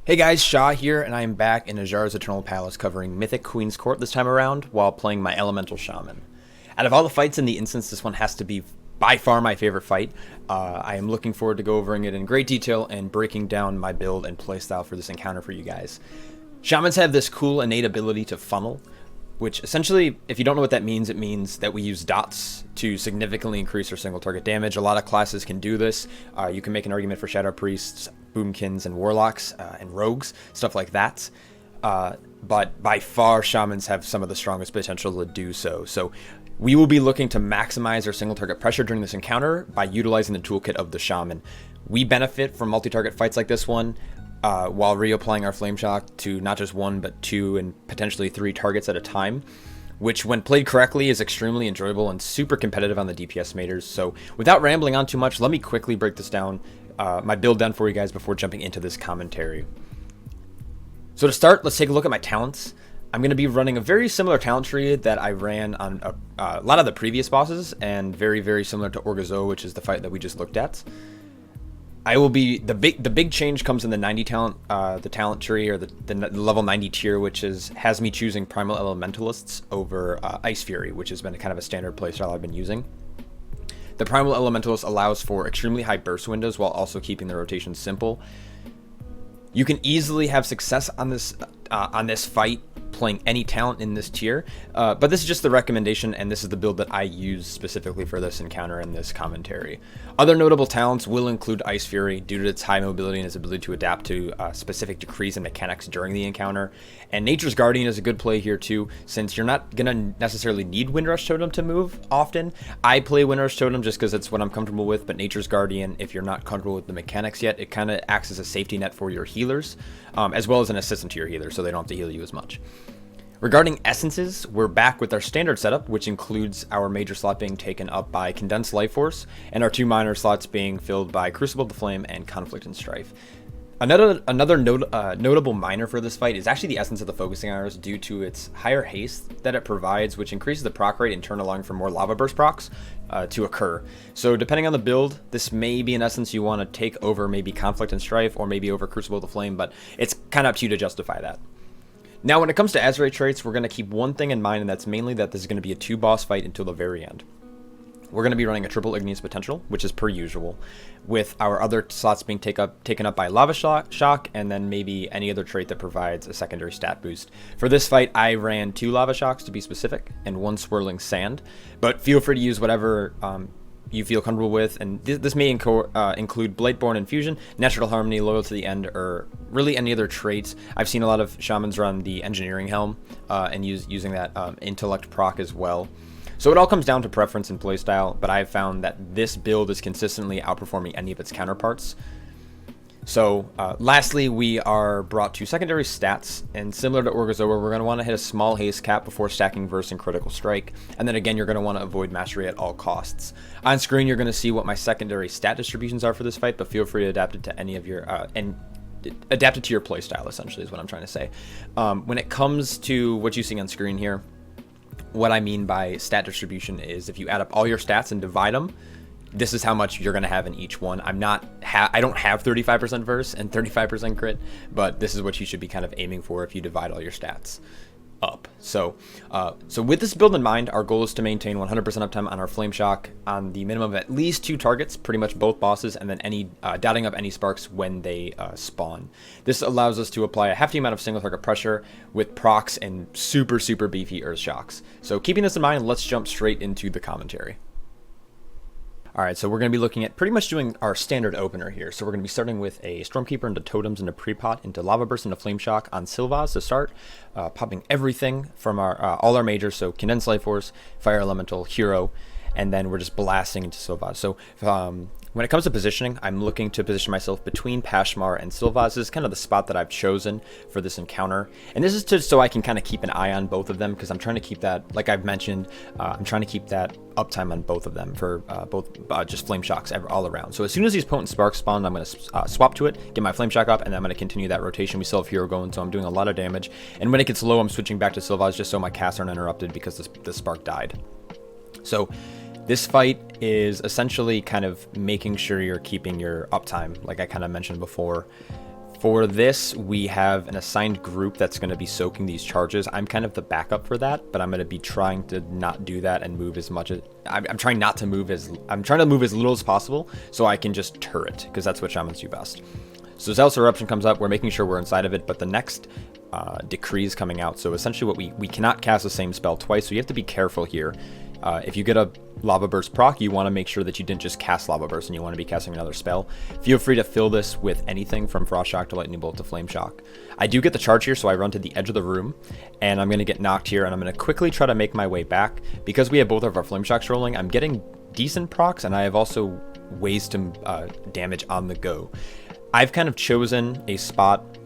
Hey guys, Shaw here, and I am back in Ajar's Eternal Palace covering Mythic Queen's Court this time around while playing my Elemental Shaman. Out of all the fights in the instance, this one has to be by far my favorite fight. I am looking forward to covering it in great detail and breaking down my build and playstyle for this encounter for you guys. Shamans have this cool innate ability to funnel, which essentially, if you don't know what that means, it means that we use dots to significantly increase our single target damage. A lot of classes can do this. You can make an argument for Shadow Priests, Boomkins, and Warlocks, and Rogues, stuff like that. But by far, Shamans have some of the strongest potential to do so. So we will be looking to maximize our single target pressure during this encounter by utilizing the toolkit of the Shaman. We benefit from multi-target fights like this one, while reapplying our Flame Shock to not just one, but two and potentially three targets at a time, which when played correctly is extremely enjoyable and super competitive on the DPS meters. So without rambling on too much, let me quickly break this down, my build down for you guys before jumping into this commentary. So to start, let's take a look at my talents. I'm going to be running a very similar talent tree that I ran on a lot of the previous bosses, and very, very similar to Orgazo, which is the fight that we just looked at. I will be the big change comes in the 90 talent, the talent tree, or the level 90 tier, which has me choosing Primal Elementalists over Ice Fury, which has been kind of a standard playstyle I've been using. The Primal Elementalist allows for extremely high burst windows while also keeping the rotation simple. You can easily have success on this fight playing any talent in this tier, but this is just the recommendation, and this is the build that I use specifically for this encounter and this commentary. Other notable talents will include Ice Fury due to its high mobility and its ability to adapt to specific decrees and mechanics during the encounter. And Nature's Guardian is a good play here too, since you're not going to necessarily need Windrush Totem to move often. I play Windrush Totem just because it's what I'm comfortable with, but Nature's Guardian, if you're not comfortable with the mechanics yet, it kind of acts as a safety net for your healers, as well as an assistant to your healers, so they don't have to heal you as much. Regarding essences, we're back with our standard setup, which includes our major slot being taken up by Condensed Life Force, and our two minor slots being filled by Crucible of the Flame and Conflict and Strife. Another notable minor for this fight is actually the Essence of the Focusing Hours due to its higher haste that it provides, which increases the proc rate and turn allowing for more Lava Burst procs to occur. So depending on the build, this may be an essence you want to take over maybe Conflict and Strife, or maybe over Crucible of the Flame, but it's kind of up to you to justify that. Now, when it comes to Azrael traits, we're going to keep one thing in mind, and that's mainly that this is going to be a two-boss fight until the very end. We're going to be running a triple Igneous Potential, which is per usual, with our other slots being taken up by Lava Shock, and then maybe any other trait that provides a secondary stat boost. For this fight, I ran 2 Lava Shocks to be specific, and 1 Swirling Sand, but feel free to use whatever you feel comfortable with, and this may include Blightborn Infusion, Natural Harmony, Loyal to the End, or really any other traits. I've seen a lot of Shamans run the Engineering Helm and using that Intellect proc as well. So it all comes down to preference and playstyle, but I've found that this build is consistently outperforming any of its counterparts. So lastly, we are brought to secondary stats, and similar to Orgazo, we're going to want to hit a small haste cap before stacking Verse and Critical Strike, and then again you're going to want to avoid Mastery at all costs. On screen you're going to see what my secondary stat distributions are for this fight, but feel free to adapt it to any of your adapt it to your playstyle, essentially is what I'm trying to say. When it comes to what you see on screen here, what I mean by stat distribution is if you add up all your stats and divide them, this is how much you're going to have in each one. I don't have 35% verse and 35% crit, but this is what you should be kind of aiming for if you divide all your stats up. So with this build in mind, our goal is to maintain 100% uptime on our Flame Shock on the minimum of at least 2 targets, pretty much both bosses, and then dotting up any sparks when they spawn. This allows us to apply a hefty amount of single target pressure with procs and super beefy Earth Shocks. So keeping this in mind, let's jump straight into the commentary. Alright, so we're going to be looking at pretty much doing our standard opener here. So we're going to be starting with a Stormkeeper into Totems into Pre-Pot into Lava Burst into Flame Shock on Sylvaz to start. Popping everything from all our majors, so Condensed Life Force, Fire Elemental, Hero, and then we're just blasting into Sylvaz. So when it comes to positioning, I'm looking to position myself between Pashmar and Sylvaz. This is kind of the spot that I've chosen for this encounter. And this is just so I can kind of keep an eye on both of them, because I'm trying to keep that, like I've mentioned, I'm trying to keep that uptime on both of them for just Flame Shocks all around. So as soon as these potent sparks spawn, I'm going to swap to it, get my Flame Shock up, and then I'm going to continue that rotation. We still have Hero going, so I'm doing a lot of damage. And when it gets low, I'm switching back to Sylvaz just so my casts aren't interrupted because the spark died. So this fight is essentially kind of making sure you're keeping your uptime, like I kind of mentioned before, For this, we have an assigned group that's going to be soaking these charges. I'm kind of the backup for that, but I'm going to be trying to not do that and move as much as I'm trying not to move I'm trying to move as little as possible so I can just turret, because that's what Shamans do best. So Zealous Eruption comes up, we're making sure we're inside of it, but the next decree is coming out. So essentially what we cannot cast the same spell twice, so you have to be careful here. If you get a Lava Burst proc, you want to make sure that you didn't just cast Lava Burst and you want to be casting another spell. Feel free to fill this with anything from Frost Shock to Lightning Bolt to Flame Shock. I do get the charge here, so I run to the edge of the room, and I'm going to get knocked here, and I'm going to quickly try to make my way back. Because we have both of our Flame Shocks rolling, I'm getting decent procs, and I have also ways to damage on the go. I've kind of chosen a spot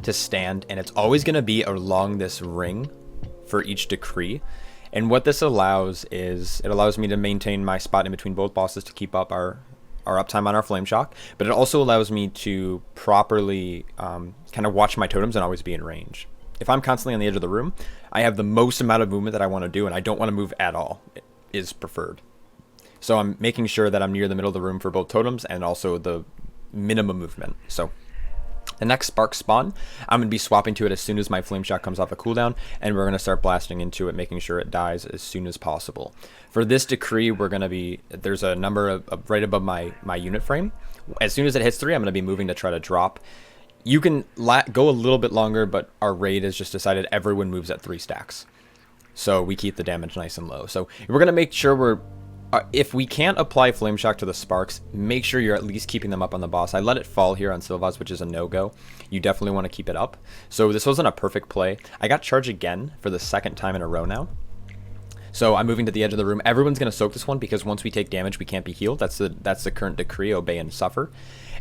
to stand, and it's always going to be along this ring for each decree. And what this allows is, it allows me to maintain my spot in between both bosses to keep up our uptime on our Flame Shock, but it also allows me to properly kind of watch my totems and always be in range. If I'm constantly on the edge of the room, I have the most amount of movement that I want to do, and I don't want to move at all. It is preferred. So I'm making sure that I'm near the middle of the room for both totems and also the minimum movement. So the next Spark spawn, I'm going to be swapping to it as soon as my Flame Shock comes off a cooldown, and we're going to start blasting into it, making sure it dies as soon as possible. For this decree, we're going to be, there's a number of right above my unit frame. As soon as it hits 3, I'm going to be moving to try to drop. You can go a little bit longer, but our raid has just decided everyone moves at 3 stacks. So we keep the damage nice and low. So we're going to make sure if we can't apply Flame Shock to the Sparks, make sure you're at least keeping them up on the boss. I let it fall here on Sylvaz, which is a no-go. You definitely want to keep it up. So this wasn't a perfect play. I got charged again for the 2nd time in a row now. So I'm moving to the edge of the room. Everyone's going to soak this one because once we take damage, we can't be healed. That's the current decree, obey and suffer.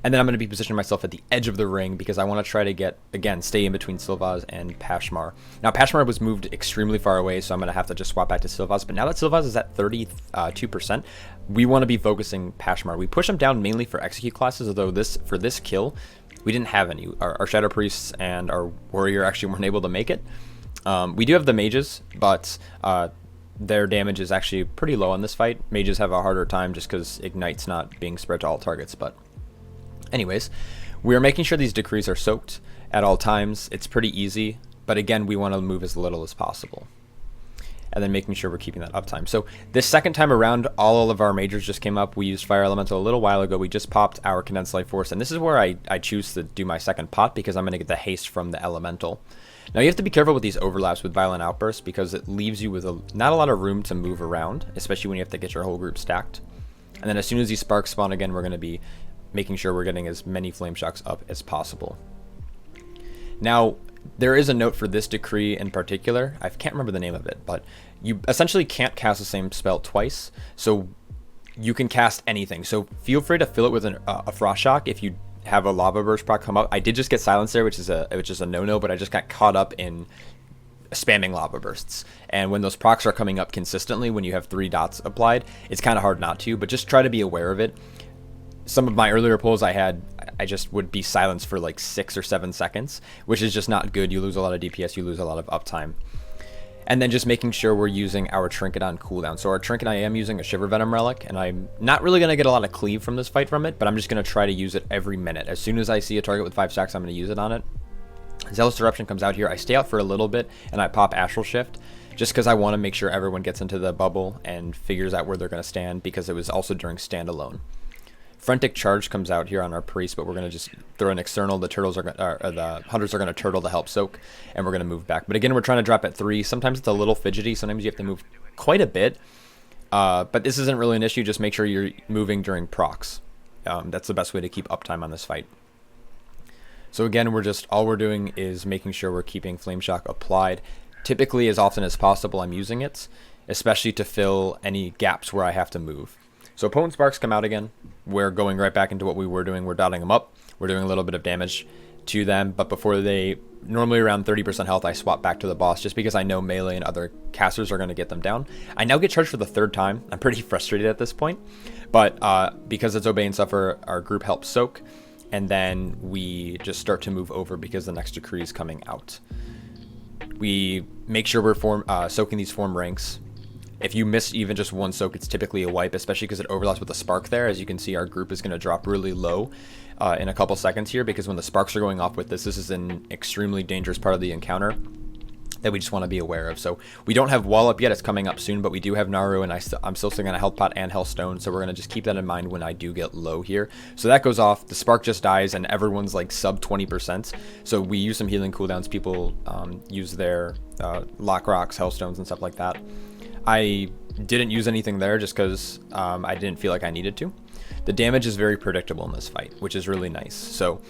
And then I'm going to be positioning myself at the edge of the ring because I want to try to get, again, stay in between Sylvaz and Pashmar. Now, Pashmar was moved extremely far away, so I'm going to have to just swap back to Sylvaz. But now that Sylvaz is at 32%, we want to be focusing Pashmar. We push him down mainly for execute classes, although for this kill, we didn't have any. Our Shadow Priests and our Warrior actually weren't able to make it. We do have the Mages, but their damage is actually pretty low on this fight. Mages have a harder time just because Ignite's not being spread to all targets, but anyways, we are making sure these decrees are soaked at all times. It's pretty easy, but again, we want to move as little as possible. And then making sure we're keeping that uptime. So this 2nd time around, all of our majors just came up. We used Fire Elemental a little while ago. We just popped our Condensed Life Force, and this is where I choose to do my 2nd pot because I'm going to get the haste from the Elemental. Now you have to be careful with these overlaps with Violent Outbursts because it leaves you with not a lot of room to move around, especially when you have to get your whole group stacked. And then as soon as these sparks spawn again, we're going to be making sure we're getting as many Flame Shocks up as possible. Now, there is a note for this decree in particular. I can't remember the name of it, but you essentially can't cast the same spell twice, so you can cast anything. So feel free to fill it with a Frost Shock if you have a Lava Burst proc come up. I did just get silenced there, which is a no-no, but I just got caught up in spamming Lava Bursts. And when those procs are coming up consistently, when you have 3 dots applied, it's kind of hard not to, but just try to be aware of it. Some of my earlier pulls I just would be silenced for like 6 or 7 seconds, which is just not good. You lose a lot of DPS, you lose a lot of uptime. And then just making sure we're using our Trinket on cooldown. So our Trinket, I am using a Shiver Venom Relic, and I'm not really going to get a lot of cleave from this fight from it, but I'm just going to try to use it every minute. As soon as I see a target with 5 stacks, I'm going to use it on it. Zealous Eruption comes out here. I stay out for a little bit, and I pop Astral Shift, just because I want to make sure everyone gets into the bubble and figures out where they're going to stand, because it was also during standalone. Frantic Charge comes out here on our priest, but we're going to just throw an external. The hunters are going to turtle to help soak, and we're going to move back. But again, we're trying to drop at 3. Sometimes it's a little fidgety. Sometimes you have to move quite a bit. But this isn't really an issue. Just make sure you're moving during procs. That's the best way to keep uptime on this fight. So again, all we're doing is making sure we're keeping Flame Shock applied. Typically, as often as possible, I'm using it, especially to fill any gaps where I have to move. So opponent sparks come out again. We're going right back into what we were doing. We're dotting them up. We're doing a little bit of damage to them, but before normally around 30% health, I swap back to the boss just because I know melee and other casters are going to get them down. I now get charged for the 3rd time. I'm pretty frustrated at this point, but because it's Obey and Suffer, our group helps soak, and then we just start to move over because the next decree is coming out. We make sure we're soaking these form ranks. If you miss even just one soak, it's typically a wipe, especially because it overlaps with the spark there. As you can see, our group is going to drop really low in a couple seconds here, because when the sparks are going off with this is an extremely dangerous part of the encounter that we just want to be aware of. So we don't have wall up yet, it's coming up soon, but we do have Naru, and I'm still sitting on a health pot and health stone, so we're going to just keep that in mind when I do get low here. So that goes off, the spark just dies, and everyone's like sub 20%. So we use some healing cooldowns. People use their lock rocks, health stones, and stuff like that. I didn't use anything there just because I didn't feel like I needed to. The damage is very predictable in this fight, which is really nice. So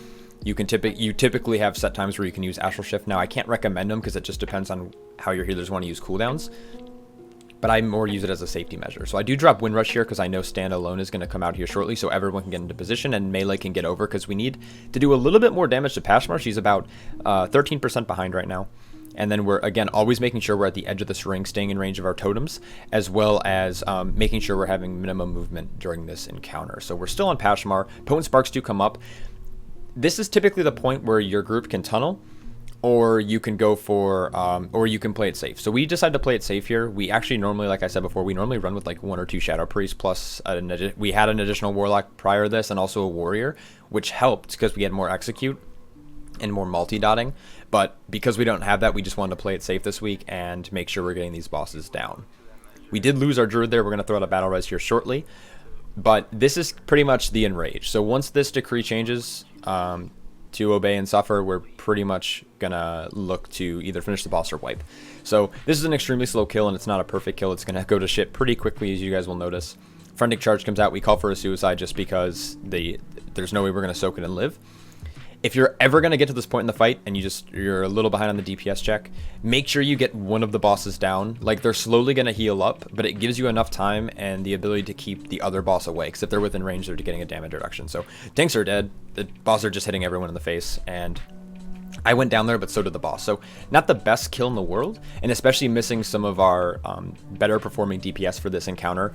you typically have set times where you can use Astral Shift. Now, I can't recommend them because it just depends on how your healers want to use cooldowns, but I more use it as a safety measure. So I do drop Windrush here because I know Stand Alone is going to come out here shortly, so everyone can get into position and Melee can get over, because we need to do a little bit more damage to Pashmar. She's about 13% behind right now. And then we're, again, always making sure we're at the edge of this ring, staying in range of our totems, as well as making sure we're having minimum movement during this encounter. So we're still on Pashmar. Potent Sparks do come up. This is typically the point where your group can tunnel, or you can go for, or you can play it safe. So we decided to play it safe here. We actually normally, like I said before, we normally run with like 1 or 2 Shadow Priests, plus we had an additional Warlock prior to this, and also a Warrior, which helped because we had more Execute and more multi-dotting. But because we don't have that, we just wanted to play it safe this week and make sure we're getting these bosses down. We did lose our Druid there. We're going to throw out a Battle Res here shortly. But this is pretty much the Enrage. So once this decree changes to Obey and Suffer, we're pretty much going to look to either finish the boss or wipe. So this is an extremely slow kill, and it's not a perfect kill. It's going to go to shit pretty quickly, as you guys will notice. Frantic Charge comes out. We call for a suicide just because there's no way we're going to soak it and live. If you're ever going to get to this point in the fight and you're a little behind on the DPS check, make sure you get one of the bosses down. Like, they're slowly going to heal up, but it gives you enough time and the ability to keep the other boss away, because if they're within range, they're getting a damage reduction. So tanks are dead. The bosses are just hitting everyone in the face, and I went down there, but so did the boss. So not the best kill in the world, and especially missing some of our better performing DPS for this encounter.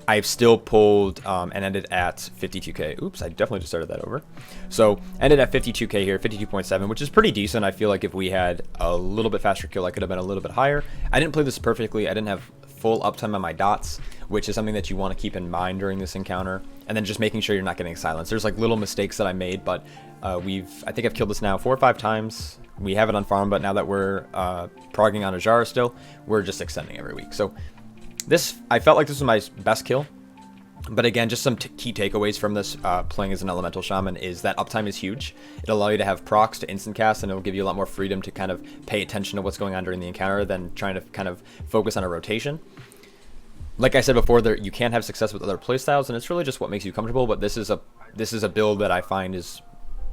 I've still pulled and ended at 52k. Oops, I definitely just started that over. So ended at 52k here, 52.7, which is pretty decent. I feel like if we had a little bit faster kill, I could have been a little bit higher. I didn't play this perfectly. I didn't have full uptime on my dots, which is something that you want to keep in mind during this encounter. And then just making sure you're not getting silenced. There's like little mistakes that I made, but I think I've killed this now 4 or 5 times. We have it on farm, but now that we're progging on Ajara still, we're just extending every week. So I felt like this was my best kill, but again, just some key takeaways from this playing as an Elemental Shaman is that uptime is huge. It'll allow you to have procs to instant cast, and it'll give you a lot more freedom to kind of pay attention to what's going on during the encounter than trying to kind of focus on a rotation. Like I said before, you can have success with other playstyles, and it's really just what makes you comfortable, but this is a build that I find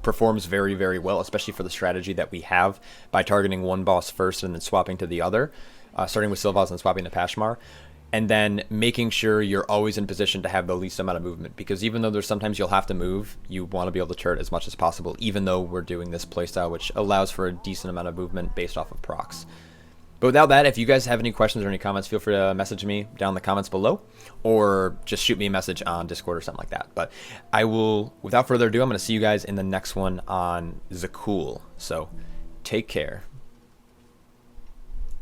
performs very, very well, especially for the strategy that we have by targeting one boss first and then swapping to the other, starting with Sylvanas and swapping to Pashmar. And then making sure you're always in position to have the least amount of movement, because even though there's sometimes you'll have to move, you want to be able to turret as much as possible, even though we're doing this playstyle, which allows for a decent amount of movement based off of procs. But without that, if you guys have any questions or any comments, feel free to message me down in the comments below, or just shoot me a message on Discord or something like that. But I will, without further ado, I'm going to see you guys in the next one on Zakul. So take care.